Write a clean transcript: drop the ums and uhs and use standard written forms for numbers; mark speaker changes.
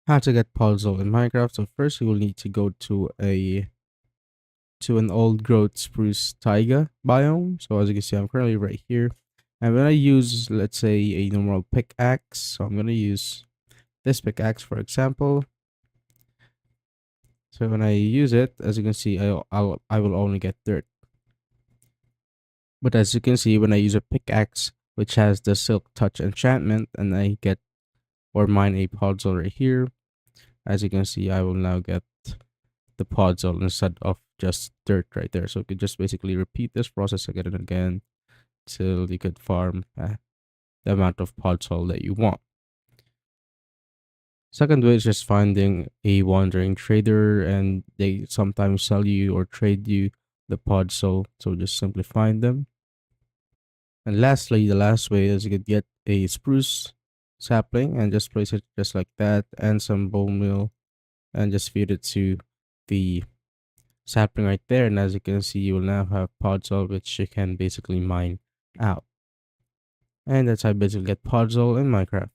Speaker 1: How to get Podzol in Minecraft. So first you will need to go to an old growth spruce taiga biome. So as you can see, I'm currently right here. And when I use, let's say, a normal pickaxe, so I'm gonna use this pickaxe for example. So when I use it, as you can see, I will only get dirt. But as you can see, when I use a pickaxe which has the silk touch enchantment, and I get or mine a Podzol right here, as you can see, I will now get the Podzol instead of just dirt right there. So you could just basically repeat this process again and again till you could farm the amount of Podzol that you want. Second way is just finding a wandering trader, and they sometimes sell you or trade you the Podzol. So just simply find them. And lastly, the last way is you could get a spruce sapling and just place it just like that, and some bone meal, and just feed it to the sapling right there. And as you can see, you will now have Podzol, which you can basically mine out. And that's how you basically get Podzol in Minecraft.